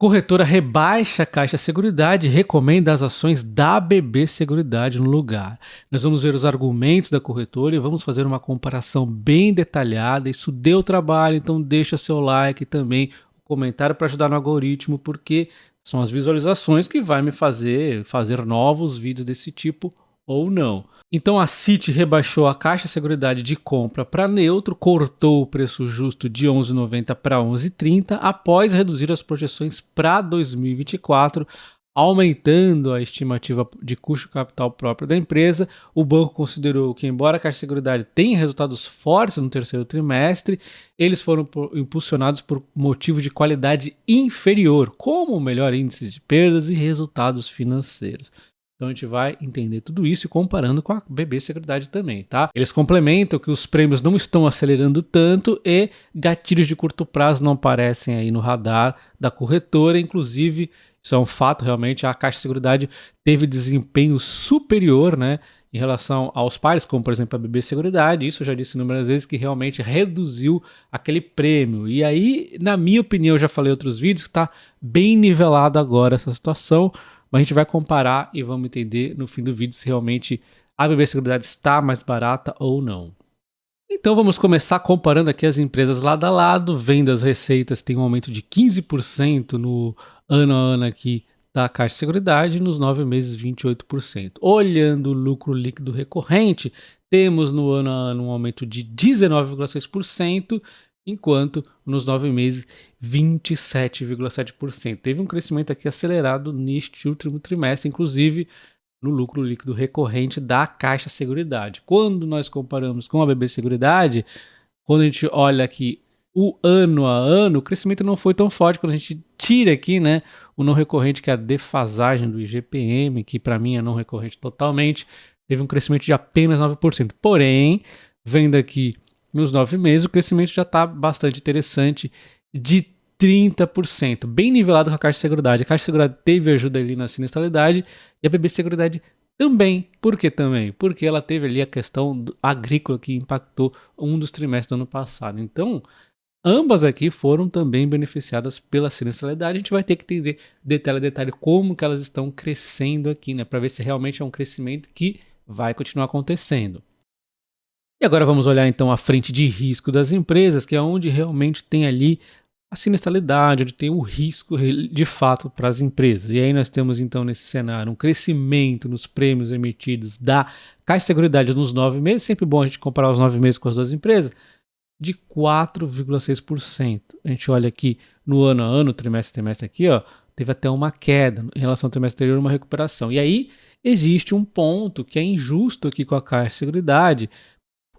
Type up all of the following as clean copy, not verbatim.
Corretora rebaixa a Caixa Seguridade e recomenda as ações da BB Seguridade no lugar. Nós vamos ver os argumentos da corretora e vamos fazer uma comparação bem detalhada. Isso deu trabalho, então deixa seu like e também o comentário para ajudar no algoritmo, porque são as visualizações que vai me fazer novos vídeos desse tipo ou não. Então a Citi rebaixou a Caixa Seguridade de compra para neutro, cortou o preço justo de R$ 11,90 para R$ 11,30 após reduzir as projeções para 2024, aumentando a estimativa de custo capital próprio da empresa. O banco considerou que, embora a Caixa Seguridade tenha resultados fortes no terceiro trimestre, eles foram impulsionados por motivo de qualidade inferior, como o melhor índice de perdas e resultados financeiros. Então a gente vai entender tudo isso e comparando com a BB Seguridade também, tá? Eles complementam que os prêmios não estão acelerando tanto e gatilhos de curto prazo não aparecem aí no radar da corretora. Inclusive, isso é um fato realmente, a Caixa Seguridade teve desempenho superior, né, em relação aos pares, como por exemplo a BB Seguridade. Isso eu já disse inúmeras vezes, que realmente reduziu aquele prêmio. E aí, na minha opinião, eu já falei em outros vídeos, que está bem nivelada agora essa situação. Mas a gente vai comparar e vamos entender no fim do vídeo se realmente a BB Seguridade está mais barata ou não. Então vamos começar comparando aqui as empresas lado a lado. Vendas, receitas tem um aumento de 15% no ano a ano aqui da Caixa Seguridade e nos 9 meses 28%. Olhando o lucro líquido recorrente, temos no ano a ano um aumento de 19,6%, enquanto nos 9 meses 27,7%. Teve um crescimento aqui acelerado neste último trimestre, inclusive no lucro líquido recorrente da Caixa Seguridade. Quando nós comparamos com a BB Seguridade, quando a gente olha aqui o ano a ano, o crescimento não foi tão forte. Quando a gente tira aqui, né, o não recorrente, que é a defasagem do IGPM, que para mim é não recorrente totalmente, teve um crescimento de apenas 9%. Porém, vendo aqui nos 9 meses, o crescimento já está bastante interessante, de 30%, bem nivelado com a Caixa Seguridade. A Caixa Seguridade teve ajuda ali na sinistralidade e a BB Seguridade também. Por que também? Porque ela teve ali a questão agrícola que impactou um dos trimestres do ano passado. Então, ambas aqui foram também beneficiadas pela sinistralidade. A gente vai ter que entender detalhe a detalhe como que elas estão crescendo aqui, né, para ver se realmente é um crescimento que vai continuar acontecendo. E agora vamos olhar então a frente de risco das empresas, que é onde realmente tem ali a sinistralidade, onde tem o risco de fato para as empresas. E aí nós temos então nesse cenário um crescimento nos prêmios emitidos da Caixa Seguridade nos 9 meses, sempre bom a gente comparar os 9 meses com as duas empresas, de 4,6%. A gente olha aqui no ano a ano, trimestre a trimestre aqui, ó, teve até uma queda em relação ao trimestre anterior, uma recuperação. E aí existe um ponto que é injusto aqui com a Caixa Seguridade,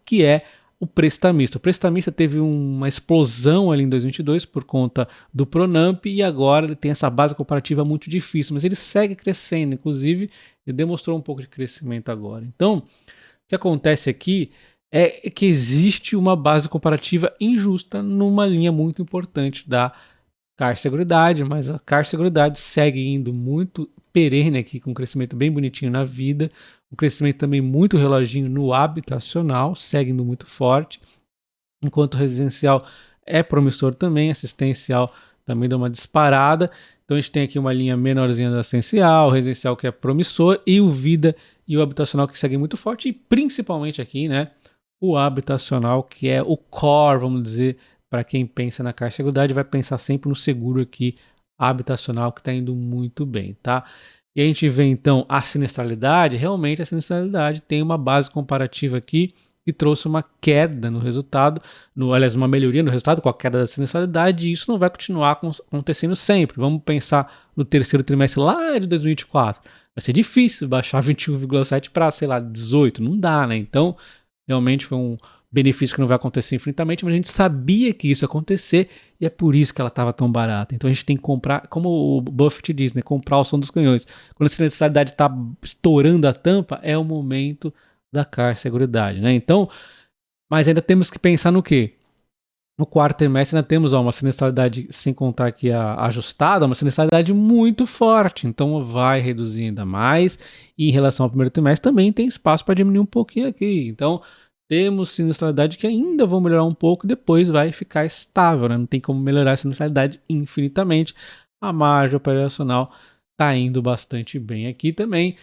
que é o prestamista. O prestamista teve uma explosão ali em 2022 por conta do Pronamp e agora ele tem essa base comparativa muito difícil, mas ele segue crescendo, inclusive ele demonstrou um pouco de crescimento agora. Então, o que acontece aqui é que existe uma base comparativa injusta numa linha muito importante da Caixa Seguridade, mas a Caixa Seguridade segue indo muito perene aqui, com um crescimento bem bonitinho na vida, um crescimento também muito reloginho no habitacional, segue indo muito forte, enquanto o residencial é promissor também, assistencial também dá uma disparada. Então a gente tem aqui uma linha menorzinha do assistencial, o residencial que é promissor, e o vida e o habitacional que seguem muito forte, e principalmente aqui, né, o habitacional, que é o core, vamos dizer, para quem pensa na Caixa Seguridade, vai pensar sempre no seguro aqui habitacional, que está indo muito bem, tá? E a gente vê então a sinistralidade. Realmente a sinistralidade tem uma base comparativa aqui que trouxe uma queda no resultado, aliás, uma melhoria no resultado com a queda da sinistralidade, e isso não vai continuar acontecendo sempre. Vamos pensar no terceiro trimestre lá de 2024. Vai ser difícil baixar 21,7 para, sei lá, 18, não dá, né? Então, realmente foi um benefício que não vai acontecer infinitamente, mas a gente sabia que isso ia acontecer e é por isso que ela estava tão barata. Então a gente tem que comprar, como o Buffett diz, né, comprar o som dos canhões. Quando a necessidade está estourando a tampa, é o momento da Caixa Seguridade, né? Então, mas ainda temos que pensar no quê? No quarto trimestre ainda temos uma sinistralidade, sem contar aqui a ajustada, uma sinistralidade muito forte, então vai reduzir ainda mais, e em relação ao primeiro trimestre também tem espaço para diminuir um pouquinho aqui. Então temos sinistralidade que ainda vão melhorar um pouco, depois vai ficar estável, né? Não tem como melhorar a sinistralidade infinitamente. a margem operacional está indo bastante bem aqui também.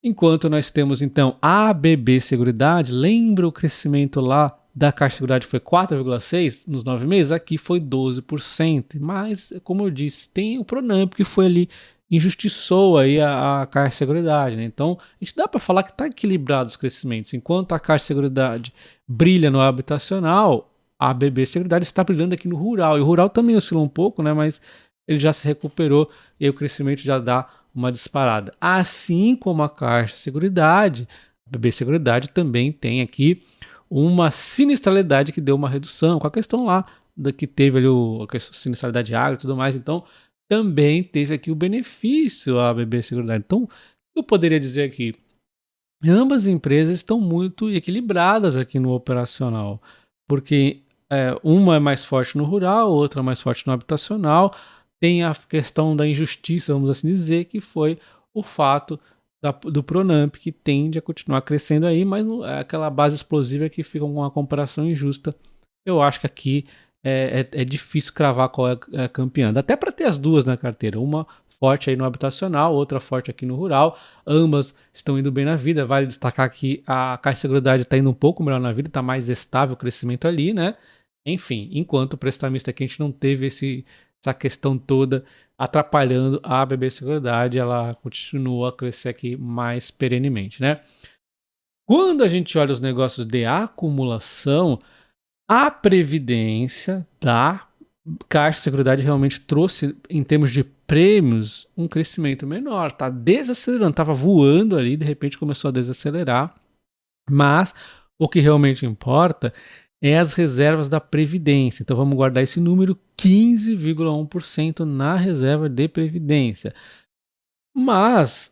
Enquanto nós temos, então, a BB Seguridade, lembra o crescimento lá da Caixa Seguridade foi 4,6% nos 9 meses? Aqui foi 12%. Mas, como eu disse, tem o Pronamp que foi ali, injustiçou aí a Caixa Seguridade, né? Então, a gente dá para falar que está equilibrado os crescimentos. Enquanto a Caixa Seguridade brilha no habitacional, a BB Seguridade está brilhando aqui no rural. E o rural também oscilou um pouco, né? Mas ele já se recuperou e aí o crescimento já dá uma disparada. Assim como a Caixa Seguridade, a BB Seguridade também tem aqui uma sinistralidade que deu uma redução, com a questão lá que teve ali a sinistralidade agro e tudo mais. Então, também teve aqui o benefício a BB Seguridade. Então, eu poderia dizer aqui, ambas as empresas estão muito equilibradas aqui no operacional, porque uma é mais forte no rural, outra é mais forte no habitacional. Tem a questão da injustiça, vamos assim dizer, que foi o fato do Pronamp, que tende a continuar crescendo aí, mas é aquela base explosiva que fica com uma comparação injusta. Eu acho que aqui é difícil cravar qual é a campeã. Dá até para ter as duas na carteira, uma forte aí no habitacional, outra forte aqui no rural. Ambas estão indo bem na vida. Vale destacar que a Caixa de Seguridade está indo um pouco melhor na vida, está mais estável o crescimento ali, né? Enfim, enquanto o prestamista aqui a gente não teve essa questão toda atrapalhando a BB Seguridade, ela continua a crescer aqui mais perenemente, né? Quando a gente olha os negócios de acumulação, a previdência da Caixa de Seguridade realmente trouxe, em termos de prêmios, um crescimento menor, tá desacelerando, tava voando ali, de repente começou a desacelerar, mas o que realmente importa é as reservas da Previdência. Então vamos guardar esse número, 15,1% na reserva de Previdência. Mas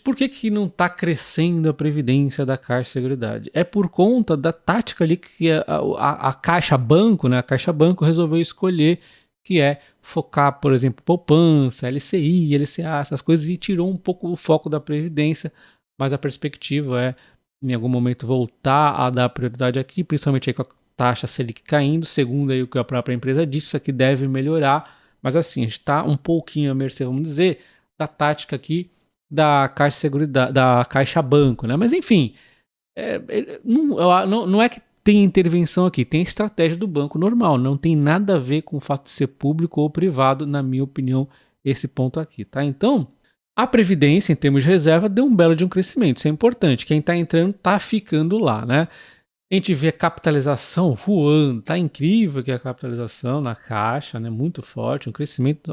por que não está crescendo a Previdência da Caixa de Seguridade? É por conta da tática ali que a Caixa Banco, né, a Caixa Banco resolveu escolher, que é focar, por exemplo, poupança, LCI, LCA, essas coisas, e tirou um pouco o foco da Previdência, mas a perspectiva é em algum momento voltar a dar prioridade aqui, principalmente aí com a taxa Selic caindo, segundo aí o que a própria empresa disse, isso aqui deve melhorar, mas assim, a gente está um pouquinho à mercê, vamos dizer, da tática aqui da Caixa Seguridade, da Caixa Banco, né? Mas enfim, não é que tem intervenção aqui, tem estratégia do banco normal, não tem nada a ver com o fato de ser público ou privado, na minha opinião, esse ponto aqui, tá? Então, a Previdência, em termos de reserva, deu um belo de um crescimento, isso é importante. Quem está entrando está ficando lá, né? A gente vê a capitalização voando, tá incrível aqui a capitalização na Caixa, né? Muito forte, um crescimento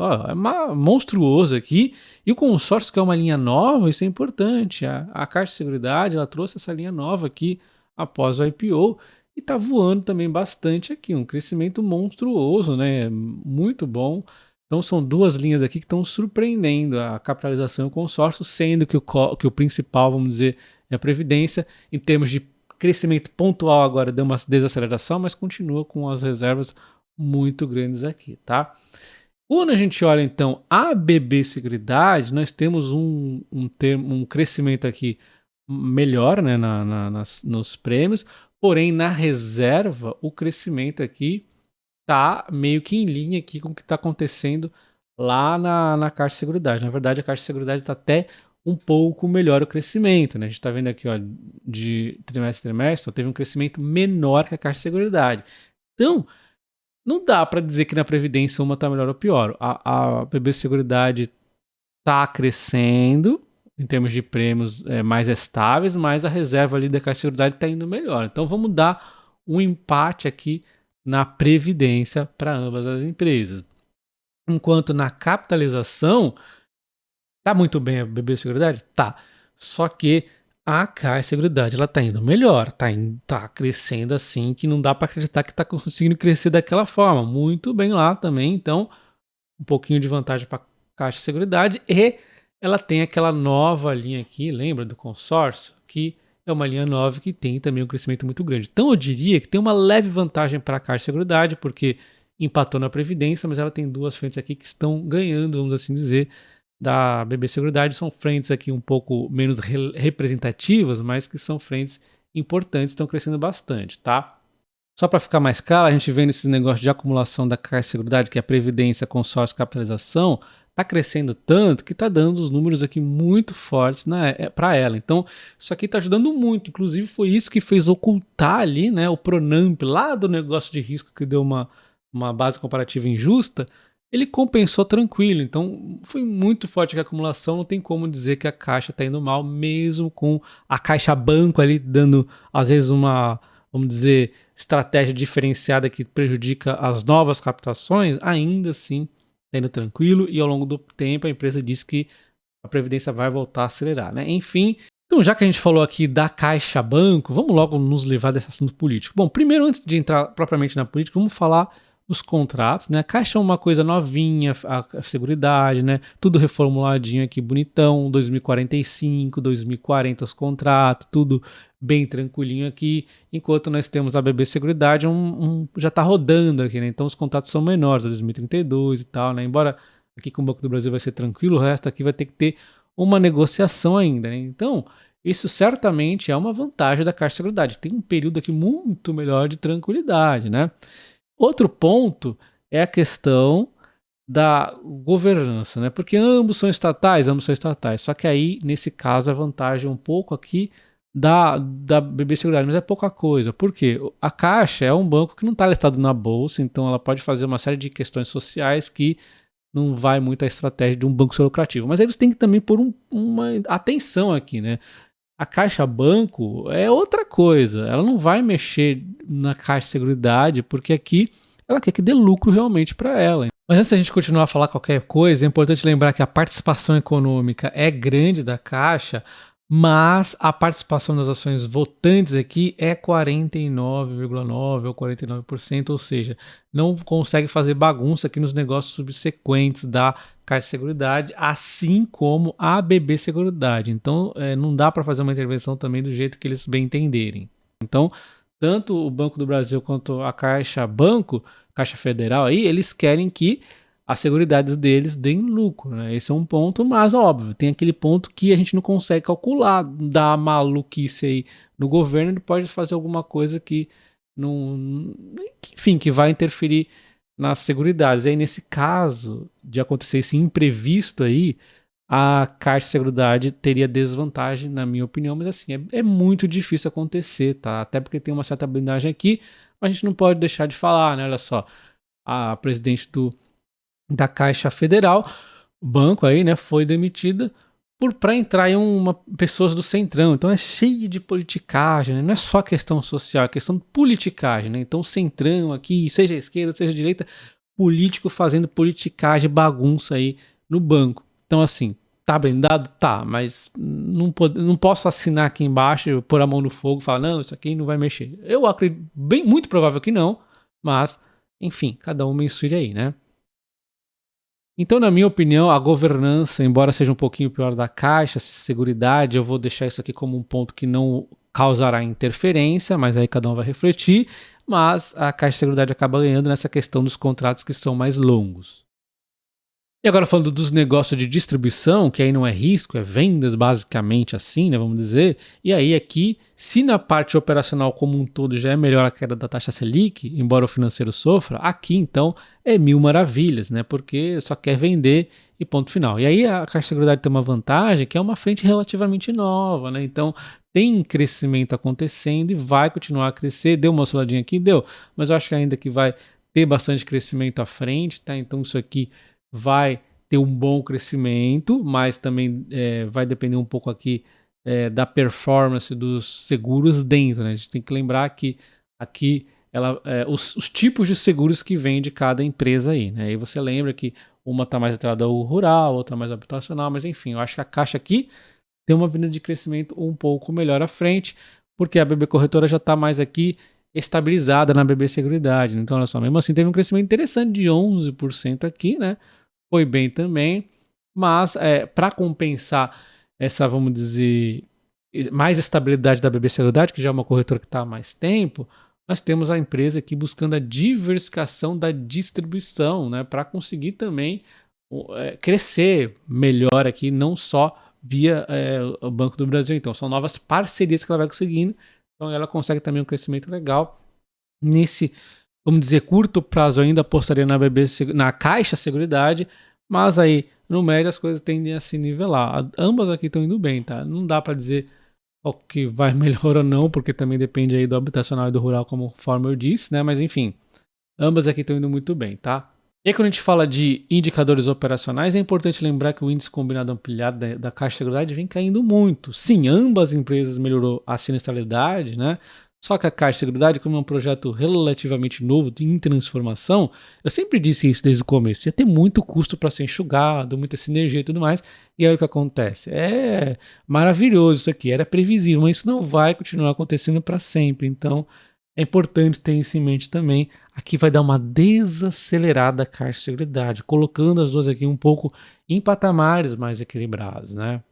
monstruoso aqui. E o consórcio, que é uma linha nova, isso é importante. A Caixa de Seguridade, ela trouxe essa linha nova aqui após o IPO e está voando também bastante aqui, um crescimento monstruoso, né? Muito bom. Então são duas linhas aqui que estão surpreendendo a capitalização e o consórcio, sendo que o principal, vamos dizer, é a Previdência. Em termos de crescimento pontual agora deu uma desaceleração, mas continua com as reservas muito grandes aqui, tá? Quando a gente olha então a BB Seguridade, nós temos um crescimento aqui melhor, né, nos prêmios, porém na reserva o crescimento aqui tá meio que em linha aqui com o que está acontecendo lá na Caixa de Seguridade. Na verdade, a Caixa de Seguridade está até um pouco melhor o crescimento, né? A gente está vendo aqui, ó, de trimestre a trimestre, teve um crescimento menor que a Caixa de Seguridade. Então, não dá para dizer que na Previdência uma está melhor ou pior. A BB Seguridade está crescendo em termos de prêmios mais estáveis, mas a reserva ali da Caixa de Seguridade está indo melhor. Então, vamos dar um empate aqui na Previdência para ambas as empresas. Enquanto na capitalização, tá muito bem a BB Seguridade? Tá. Só que a Caixa Seguridade, ela tá indo melhor, tá crescendo assim, que não dá para acreditar que tá conseguindo crescer daquela forma. Muito bem lá também, então um pouquinho de vantagem para Caixa Seguridade, e ela tem aquela nova linha aqui, lembra do consórcio? Que é uma linha nova que tem também um crescimento muito grande. Então eu diria que tem uma leve vantagem para a Caixa Seguridade, porque empatou na Previdência, mas ela tem duas frentes aqui que estão ganhando, vamos assim dizer, da BB Seguridade. São frentes aqui um pouco menos representativas, mas que são frentes importantes, estão crescendo bastante, tá? Só para ficar mais claro, a gente vê nesses negócios de acumulação da Caixa de Seguridade, que é a Previdência, consórcio, capitalização, está crescendo tanto que está dando os números aqui muito fortes para ela. Então, isso aqui está ajudando muito. Inclusive, foi isso que fez ocultar ali, né, o Pronamp lá do negócio de risco que deu uma base comparativa injusta. Ele compensou tranquilo. Então, foi muito forte a acumulação. Não tem como dizer que a Caixa está indo mal, mesmo com a Caixa Banco ali dando, às vezes, uma, vamos dizer, estratégia diferenciada que prejudica as novas captações. Ainda assim, está indo tranquilo, e ao longo do tempo a empresa disse que a Previdência vai voltar a acelerar, né? Enfim, então já que a gente falou aqui da Caixa Banco, vamos logo nos livrar desse assunto político. Bom, primeiro, antes de entrar propriamente na política, vamos falar dos contratos, né? A Caixa é uma coisa novinha, a Seguridade, né? Tudo reformuladinho aqui, bonitão, 2045, 2040 os contratos, tudo bem tranquilinho aqui, enquanto nós temos a BB Seguridade já está rodando aqui, né? Então os contratos são menores, 2032 e tal, né? Embora aqui com o Banco do Brasil vai ser tranquilo, o resto aqui vai ter que ter uma negociação ainda, né? Então, isso certamente é uma vantagem da Caixa Seguridade. Tem um período aqui muito melhor de tranquilidade, né? Outro ponto é a questão da governança, né? Porque ambos são estatais, só que aí, nesse caso, a vantagem é um pouco aqui da BB Seguridade, mas é pouca coisa. Por quê? A Caixa é um banco que não está listado na bolsa, então ela pode fazer uma série de questões sociais que não vai muito à estratégia de um banco ser lucrativo. Mas aí você tem que também pôr uma atenção aqui, né? A Caixa Banco é outra coisa, ela não vai mexer na Caixa Seguridade, porque aqui ela quer que dê lucro realmente para ela. Mas antes da gente continuar a falar qualquer coisa, é importante lembrar que a participação econômica é grande da Caixa, mas a participação das ações votantes aqui é 49,9% ou 49%, ou seja, não consegue fazer bagunça aqui nos negócios subsequentes da Caixa Seguridade, assim como a BB Seguridade. Então, não dá para fazer uma intervenção também do jeito que eles bem entenderem. Então, tanto o Banco do Brasil quanto a Caixa Banco, Caixa Federal, aí, eles querem que as seguridades deles deem lucro, né? Esse é um ponto, mas óbvio, tem aquele ponto que a gente não consegue calcular, da maluquice aí no governo, ele pode fazer alguma coisa que não, enfim, que vai interferir nas seguridades. E aí, nesse caso de acontecer esse imprevisto aí, a Caixa de Seguridade teria desvantagem, na minha opinião, mas assim, é muito difícil acontecer, tá? Até porque tem uma certa blindagem aqui, mas a gente não pode deixar de falar, né? Olha só, a presidente da Caixa Federal, o banco aí, né, foi demitida para entrar em pessoas do Centrão. Então é cheio de politicagem, né? Não é só questão social, é questão de politicagem, né? Então o Centrão aqui, seja a esquerda, seja a direita, político fazendo politicagem, bagunça aí no banco. Então assim, tá blindado? Tá, mas não posso assinar aqui embaixo, pôr a mão no fogo e falar, não, isso aqui não vai mexer. Eu acredito, muito provável que não, mas, enfim, cada um mensure aí, né? Então, na minha opinião, a governança, embora seja um pouquinho pior da Caixa, Seguridade, eu vou deixar isso aqui como um ponto que não causará interferência, mas aí cada um vai refletir, mas a Caixa Seguridade acaba ganhando nessa questão dos contratos que são mais longos. E agora falando dos negócios de distribuição, que aí não é risco, é vendas basicamente assim, né, vamos dizer. E aí aqui, se na parte operacional como um todo já é melhor a queda da taxa Selic, embora o financeiro sofra, aqui então é mil maravilhas, né, porque só quer vender e ponto final. E aí a Caixa de Seguridade tem uma vantagem que é uma frente relativamente nova, né, então tem crescimento acontecendo e vai continuar a crescer. Deu uma osciladinha aqui, deu, mas eu acho que ainda que vai ter bastante crescimento à frente, tá? Então isso aqui vai ter um bom crescimento, mas também vai depender um pouco aqui da performance dos seguros dentro, né? A gente tem que lembrar que aqui os tipos de seguros que vem de cada empresa aí, né? Aí você lembra que uma está mais atrelada ao rural, outra mais habitacional, mas enfim, eu acho que a Caixa aqui tem uma vinda de crescimento um pouco melhor à frente, porque a BB Corretora já está mais aqui estabilizada na BB Seguridade. Então, olha só, mesmo assim teve um crescimento interessante de 11% aqui, né? Foi bem também, mas para compensar essa, vamos dizer, mais estabilidade da BB Seguridade, que já é uma corretora que está há mais tempo, nós temos a empresa aqui buscando a diversificação da distribuição, né, para conseguir também crescer melhor aqui, não só via o Banco do Brasil. Então, são novas parcerias que ela vai conseguindo, então ela consegue também um crescimento legal. Nesse, vamos dizer, curto prazo, eu ainda apostaria na Caixa Seguridade, mas aí no médio as coisas tendem a se nivelar. Ambas aqui estão indo bem, tá? Não dá para dizer o que vai melhor ou não, porque também depende aí do habitacional e do rural, conforme eu disse, né? Mas enfim, ambas aqui estão indo muito bem, tá? E aí, quando a gente fala de indicadores operacionais, é importante lembrar que o índice combinado ampliado da Caixa de Seguridade vem caindo muito. Sim, ambas as empresas melhorou a sinistralidade, né? Só que a Caixa de Seguridade, como é um projeto relativamente novo, em transformação, eu sempre disse isso desde o começo, ia ter muito custo para ser enxugado, muita sinergia e tudo mais, e aí o que acontece? É maravilhoso isso aqui, era previsível, mas isso não vai continuar acontecendo para sempre, então é importante ter isso em mente também. Aqui vai dar uma desacelerada a Caixa de Seguridade, colocando as duas aqui um pouco em patamares mais equilibrados, né?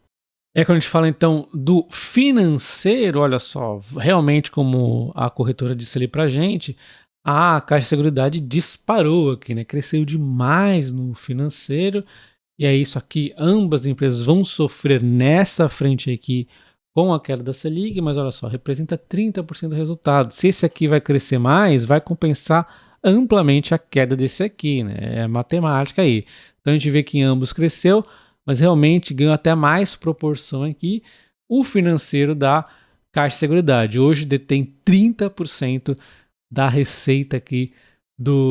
É quando a gente fala então do financeiro, olha só, realmente como a corretora disse ali pra gente, a Caixa de Seguridade disparou aqui, né? Cresceu demais no financeiro, e é isso aqui, ambas as empresas vão sofrer nessa frente aqui com a queda da Selic, mas olha só, representa 30% do resultado. Se esse aqui vai crescer mais, vai compensar amplamente a queda desse aqui, né? É matemática aí. Então a gente vê que em ambos cresceu, mas realmente ganhou até mais proporção aqui o financeiro da Caixa de Seguridade. Hoje detém 30% da receita aqui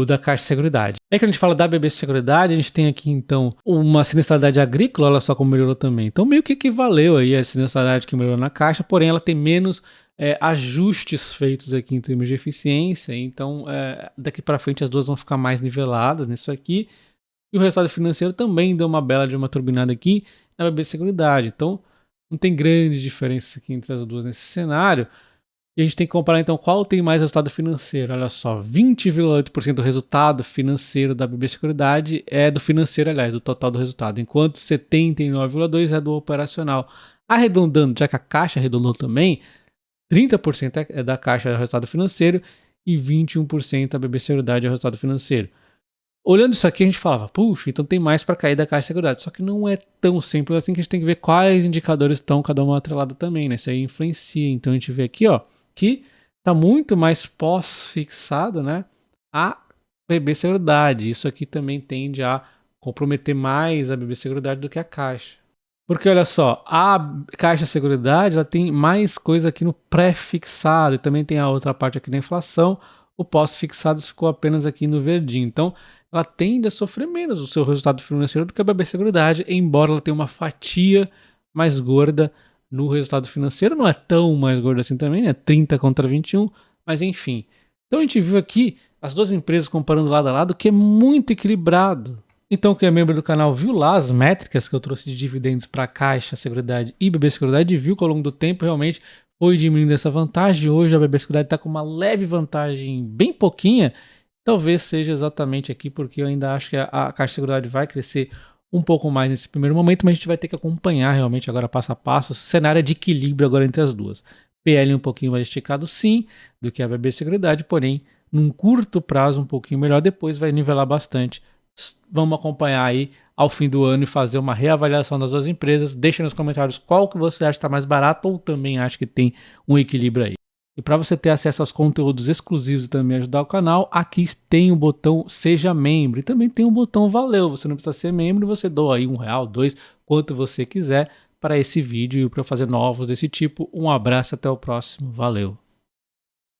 da Caixa de Seguridade. Aí que a gente fala da BB Seguridade, a gente tem aqui então uma sinistralidade agrícola, olha só como melhorou também. Então meio que equivaleu aí a sinistralidade que melhorou na Caixa, porém ela tem menos ajustes feitos aqui em termos de eficiência, então daqui para frente as duas vão ficar mais niveladas nisso aqui. E o resultado financeiro também deu uma bela de uma turbinada aqui na BB Seguridade. Então não tem grandes diferenças aqui entre as duas nesse cenário. E a gente tem que comparar então qual tem mais resultado financeiro. Olha só, 20,8% do resultado financeiro da BB Seguridade é do financeiro, aliás, do total do resultado, enquanto 79,2% é do operacional. Arredondando, já que a Caixa arredondou também, 30% é da Caixa é o resultado financeiro e 21% da BB Seguridade é o resultado financeiro. Olhando isso aqui, a gente falava, puxa, então tem mais para cair da Caixa de Seguridade. Só que não é tão simples assim, que a gente tem que ver quais indicadores estão cada uma atrelada também, né? Isso aí influencia. Então a gente vê aqui, ó, que está muito mais pós-fixado, né, a BB Seguridade. Isso aqui também tende a comprometer mais a BB Seguridade do que a Caixa. Porque olha só, a Caixa Seguridade ela tem mais coisa aqui no pré-fixado e também tem a outra parte aqui da inflação. O pós-fixado ficou apenas aqui no verdinho. Então, ela tende a sofrer menos o seu resultado financeiro do que a BB Seguridade, embora ela tenha uma fatia mais gorda no resultado financeiro. Não é tão mais gorda assim também, né? 30 contra 21, mas enfim. Então a gente viu aqui as duas empresas comparando lado a lado, que é muito equilibrado. Então quem é membro do canal viu lá as métricas que eu trouxe de dividendos para Caixa Seguridade e BB Seguridade e viu que ao longo do tempo realmente foi diminuindo essa vantagem. Hoje a BB Seguridade está com uma leve vantagem bem pouquinha. Talvez seja exatamente aqui porque eu ainda acho que a Caixa Seguridade vai crescer um pouco mais nesse primeiro momento, mas a gente vai ter que acompanhar realmente agora passo a passo. O cenário é de equilíbrio agora entre as duas. PL um pouquinho mais esticado sim, do que a BB Seguridade, porém num curto prazo um pouquinho melhor, depois vai nivelar bastante. Vamos acompanhar aí ao fim do ano e fazer uma reavaliação das duas empresas. Deixa nos comentários qual que você acha que está mais barato ou também acha que tem um equilíbrio aí. E para você ter acesso aos conteúdos exclusivos e também ajudar o canal, aqui tem o botão Seja Membro e também tem o botão Valeu. Você não precisa ser membro, você doa aí R$1, R$2, quanto você quiser para esse vídeo e para fazer novos desse tipo. Um abraço, até o próximo. Valeu!